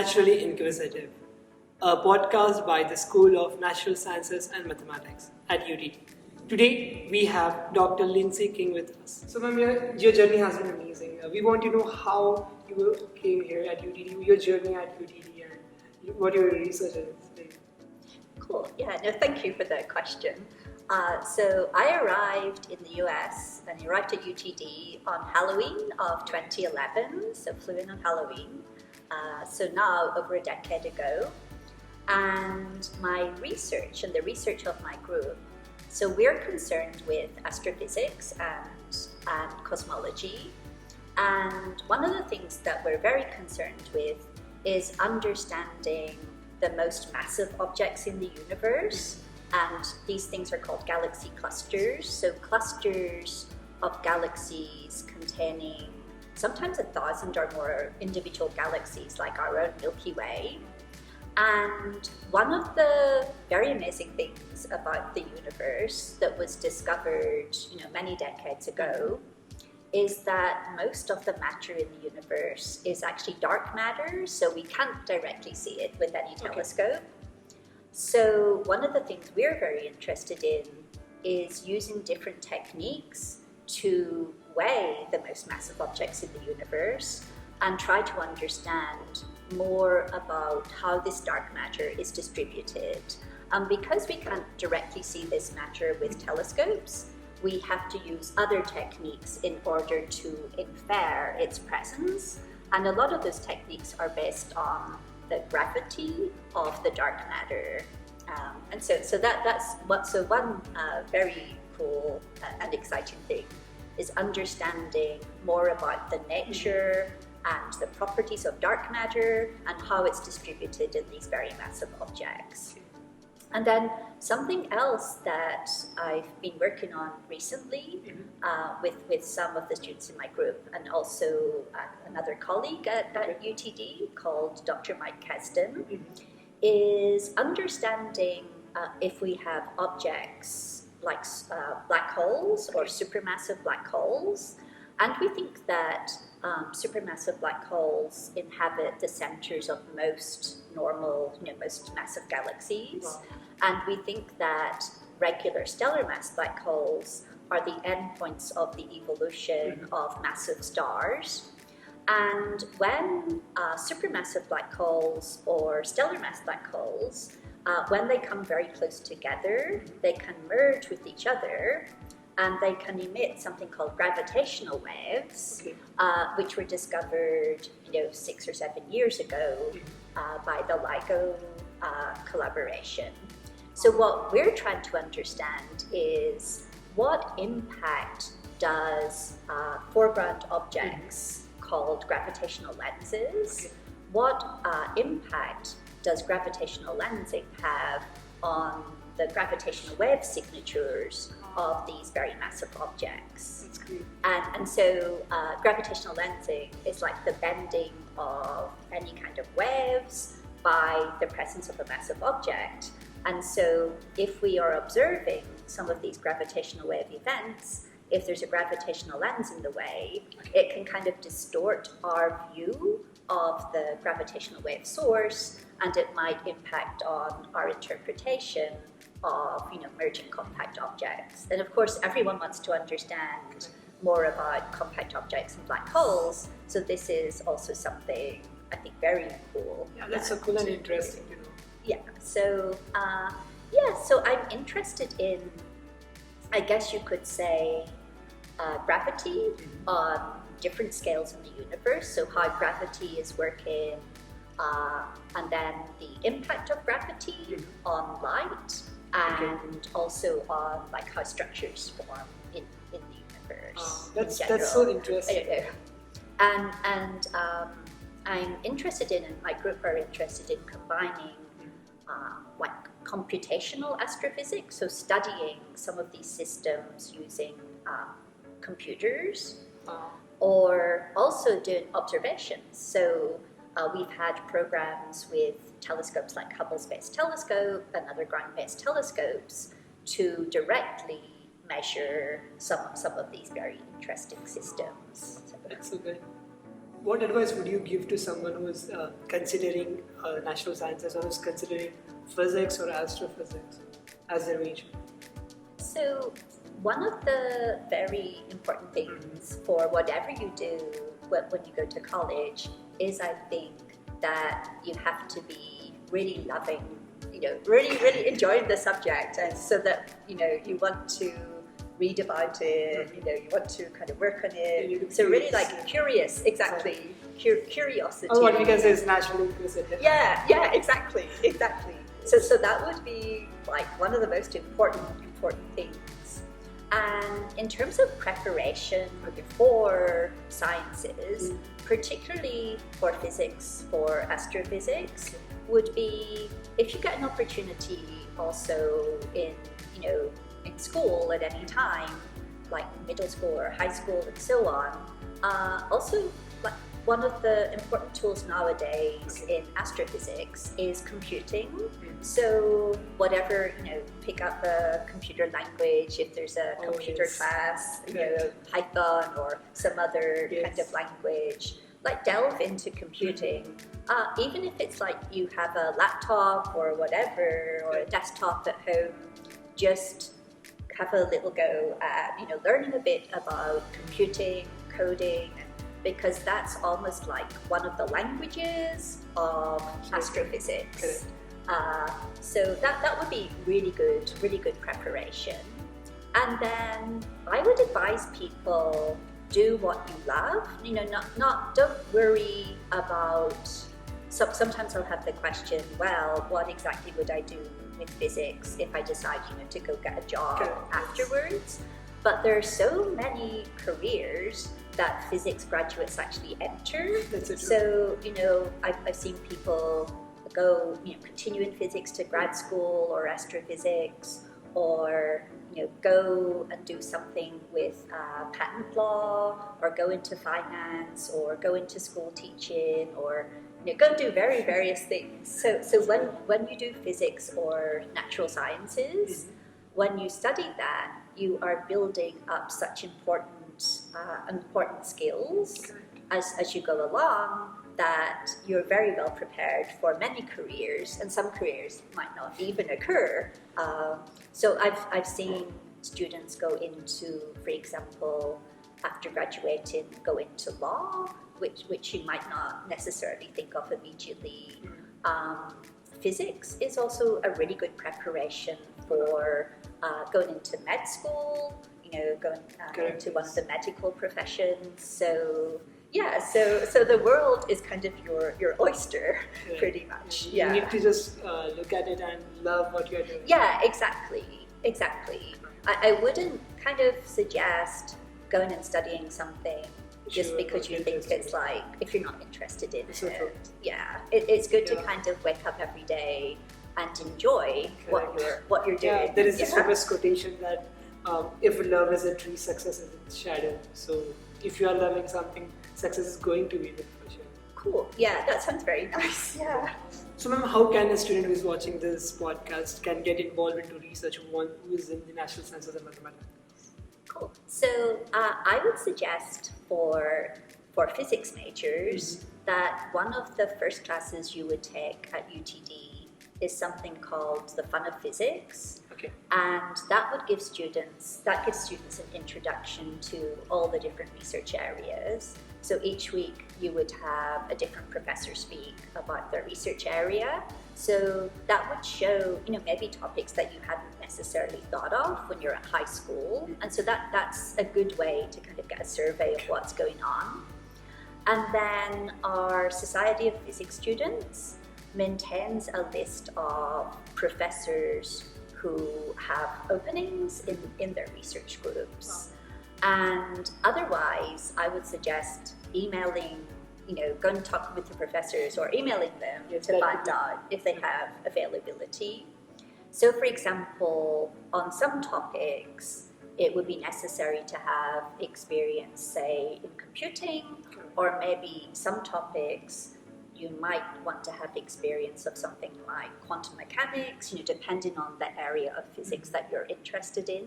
Naturally Inquisitive, a podcast by the School of Natural Sciences and Mathematics at UTD. Today we have Dr. Lindsay King with us. So ma'am, your journey has been amazing. We want to know how you came here at UTD, your journey at UTD and what your research is today. Cool, yeah, no, thank you for the question. So I arrived in the US and arrived at UTD on Halloween of 2011, so flew in on Halloween, so now over a decade ago. And my research and the research of my group, so we're concerned with astrophysics and cosmology. And one of the things that we're very concerned with is understanding the most massive objects in the universe. And these things are called galaxy clusters. So clusters of galaxies containing sometimes 1,000 or more individual galaxies, like our own Milky Way. And one of the very amazing things about the universe that was discovered, many decades ago, is that most of the matter in the universe is actually dark matter, so we can't directly see it with any telescope. So one of the things we're very interested in is using different techniques to weigh the most massive objects in the universe and try to understand more about how this dark matter is distributed. Because we can't directly see this matter with telescopes, we have to use other techniques in order to infer its presence. And a lot of those techniques are based on the gravity of the dark matter. And so that's one very cool and exciting thing is understanding more about the nature and the properties of dark matter and how it's distributed in these very massive objects. And then something else that I've been working on recently with some of the students in my group and also another colleague at UTD called Dr. Mike Kesden is understanding if we have objects like black holes or supermassive black holes. And we think that supermassive black holes inhabit the centers of most normal, most massive galaxies. Wow. And we think that regular stellar mass black holes are the endpoints of the evolution of massive stars. And when supermassive black holes or stellar mass black holes, when they come very close together, they can merge with each other and they can emit something called gravitational waves, which were discovered 6 or 7 years ago by the LIGO collaboration. So what we're trying to understand is what impact does foreground objects called gravitational lenses, what impact does gravitational lensing have on the gravitational wave signatures of these very massive objects. That's great. And so gravitational lensing is like the bending of any kind of waves by the presence of a massive object. And so if we are observing some of these gravitational wave events, if there's a gravitational lens in the way, it can kind of distort our view of the gravitational wave source, and it might impact on our interpretation of merging compact objects. And of course, everyone wants to understand more about compact objects and black holes, so this is also something I think very cool. Yeah, that's so cool and interesting, Yeah, so so I'm interested in, I guess you could say, gravity on different scales in the universe, so how gravity is working, and then the impact of gravity on light, and also on how structures form in the universe. That's so interesting. And I'm interested in, and my group are interested in combining computational astrophysics, so studying some of these systems using computers, or also doing observations. So we've had programs with telescopes like Hubble Space Telescope and other ground-based telescopes to directly measure some of these very interesting systems. That's so good. what advice would you give to someone who is considering natural sciences or who's considering physics or astrophysics as their major? So one of the very important things for whatever you do when you go to college is, I think, that you have to be really loving, really enjoying the subject, and so that you want to read about it, you want to kind of work on it. So really like curious, exactly, curiosity. Oh, what we can say is naturally inquisitive. Yeah, exactly. So that would be like one of the most important things. And in terms of preparation for sciences, particularly for physics, for astrophysics, would be if you get an opportunity also in school at any time, like middle school or high school and so on. Also, like one of the important tools nowadays in astrophysics is computing. So whatever, pick up a computer language if there's a computer class, Python or some other kind of language. Like delve into computing, even if it's like you have a laptop or whatever, or a desktop at home, just have a little go at learning a bit about computing, coding, because that's almost like one of the languages of astrophysics. So that would be really good preparation. And then I would advise people, do what you love. Don't worry about. Sometimes I'll have the question, well, what exactly would I do with physics if I decide, to go get a job afterwards? But there are so many careers that physics graduates actually enter. So, I've seen people go, continue in physics to grad school or astrophysics, or go and do something with patent law, or go into finance, or go into school teaching, or go and do various things. So when you do physics or natural sciences, when you study that, you are building up such important skills as you go along, that you're very well prepared for many careers, and some careers might not even occur. So I've seen students go into, for example, after graduating, go into law, which you might not necessarily think of immediately. Physics is also a really good preparation for going into med school, going into one of the medical professions. So so the world is kind of your oyster, pretty much. You need to just look at it and love what you're doing. Yeah, exactly. I wouldn't kind of suggest going and studying something just because you think it's like, if you're not interested in it. Yeah, it's good to kind of wake up every day and enjoy what you're doing. Yeah, there is this famous quotation that if love is a tree, success is its shadow. So if you are loving something, success is going to be there for sure. Cool. Yeah, that sounds very nice. Yeah. So ma'am, how can a student who is watching this podcast can get involved into research, one who is in the natural sciences and mathematics? Cool. So I would suggest for physics majors that one of the first classes you would take at UTD is something called the Fun of Physics. Okay. And that gives students an introduction to all the different research areas. So each week you would have a different professor speak about their research area. So that would show, maybe topics that you hadn't necessarily thought of when you're at high school. And so that's a good way to kind of get a survey of what's going on. And then our Society of Physics students maintains a list of professors who have openings in their research groups. And otherwise, I would suggest emailing, go and talk with the professors or emailing them to find out if they have availability. So for example, on some topics, it would be necessary to have experience, say, in computing, or maybe some topics you might want to have experience of something like quantum mechanics, depending on the area of physics that you're interested in.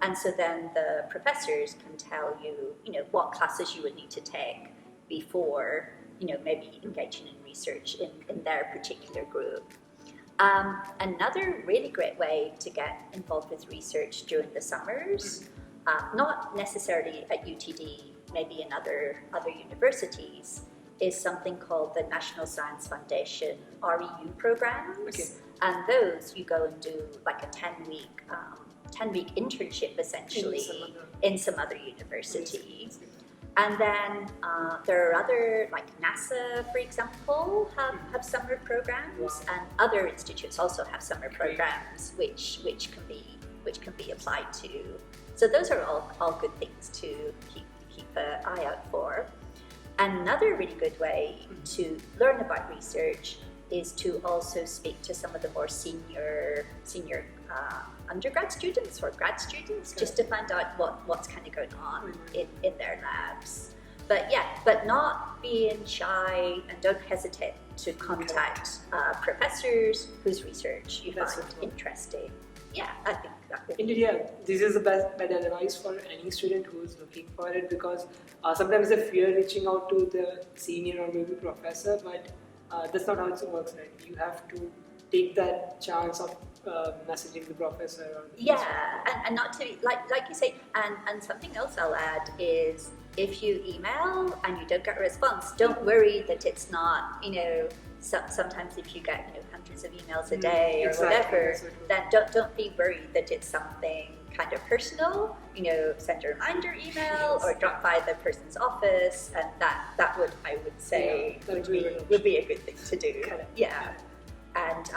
And so then the professors can tell you, what classes you would need to take before, maybe engaging in research in their particular group. Another really great way to get involved with research during the summers, not necessarily at UTD, maybe in other universities, is something called the National Science Foundation REU programs. Okay. And those you go and do like a 10-week internship essentially in some other university. And then there are other, like NASA, for example, have summer programs, and other institutes also have summer programs, which can be applied to. So those are all good things to keep an eye out for. Another really good way to learn about research is to also speak to some of the more senior undergrad students or grad students, just to find out what's kind of going on in their labs. But not being shy, and don't hesitate to contact professors whose research you find interesting. Yeah, I think that would Indeed, yeah. This is the best advice for any student who is looking for it, because sometimes they fear reaching out to the senior or maybe professor, but that's not how it works, right? You have to take that chance of messaging the professor. Or the and not to, like you say, and something else I'll add is, if you email and you don't get a response, don't worry that it's not, sometimes if you get hundreds of emails a day or whatever, then don't be worried that it's something kind of personal. Send a reminder email or drop by the person's office, and that would, I would say, would be a good thing to do. Yeah, and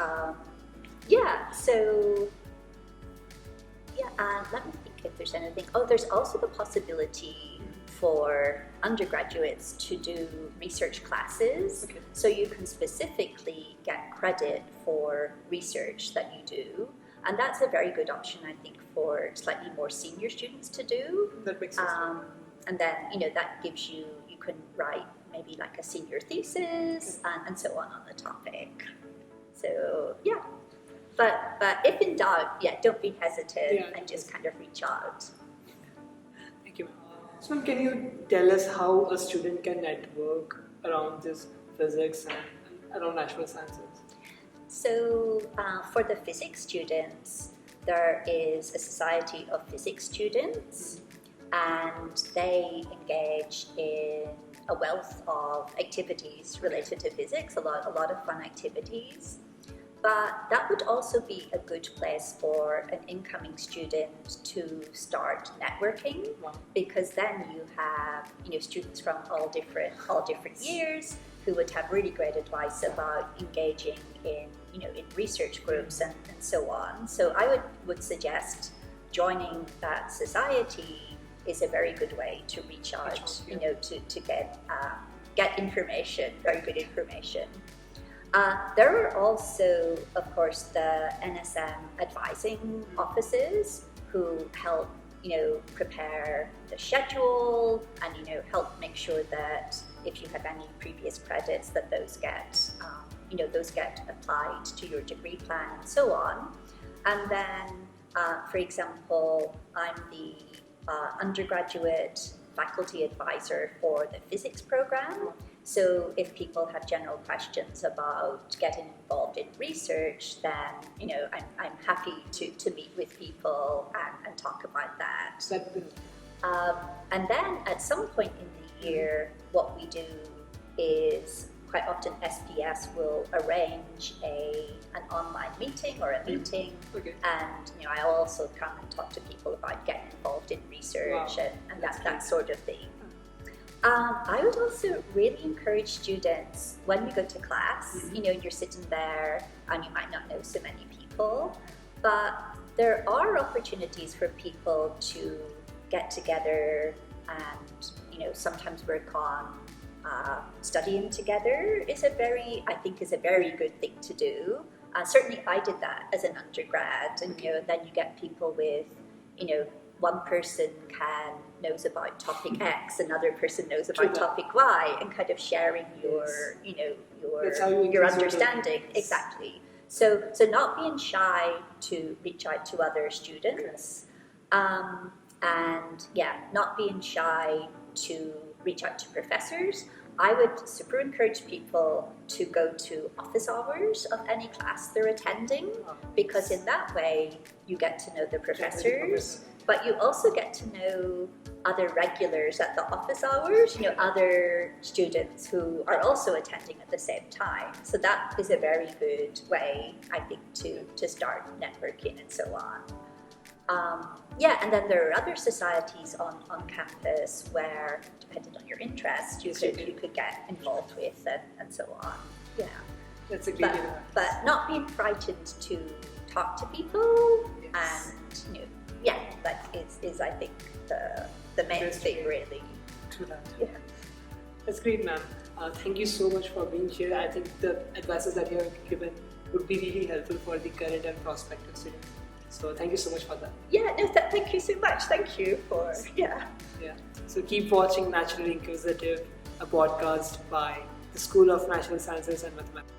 let me think if there's anything. Oh, there's also the possibility for undergraduates to do research classes. Okay. So you can specifically get credit for research that you do. And that's a very good option, I think, for slightly more senior students to do. That makes sense. And then, that gives you can write maybe like a senior thesis and so on the topic. So, yeah. But if in doubt, don't be hesitant and just kind of reach out. Thank you. So, can you tell us how a student can network around this physics and around natural sciences? So, for the physics students, there is a Society of Physics Students, and they engage in a wealth of activities related to physics, a lot of fun activities. But that would also be a good place for an incoming student to start networking, because then you have students from all different years who would have really great advice about engaging in research groups and so on. So I would suggest joining that society is a very good way to reach out, to get information, very good information. There are also, of course, the NS&M advising offices who help, prepare the schedule and, help make sure that if you have any previous credits, that those get applied to your degree plan and so on. And then, for example, I'm the undergraduate faculty advisor for the physics program. So if people have general questions about getting involved in research, then I'm happy to meet with people and talk about that. And then at some point in the year, what we do is quite often SPS will arrange an online meeting or a meeting, and I'll also come and talk to people about getting involved in research and that sort of thing. I would also really encourage students, when you go to class, you're sitting there and you might not know so many people, but there are opportunities for people to get together and, sometimes work on studying together is a very good thing to do. Certainly I did that as an undergrad, and then you get people with, one person knows about topic X, another person knows about topic Y, and kind of sharing your understanding. Exactly. So not being shy to reach out to other students, and not being shy to reach out to professors. I would super encourage people to go to office hours of any class they're attending, because in that way you get to know the professors, but you also get to know other regulars at the office hours, other students who are also attending at the same time. So that is a very good way, I think, to start networking and so on. And then there are other societies on campus where, depending on your interest, you could get involved with and so on. Yeah. That's a great but not being frightened to talk to people, yes. and that is I think the main thing really. True that. Yeah. That's great, ma'am. Thank you so much for being here. I think the advices that you have given would be really helpful for the current and prospective students. So thank you so much for that. Yeah, no, thank you so much. Thank you for, Yeah. So keep watching Naturally Inquisitive, a podcast by the School of Natural Sciences and Mathematics.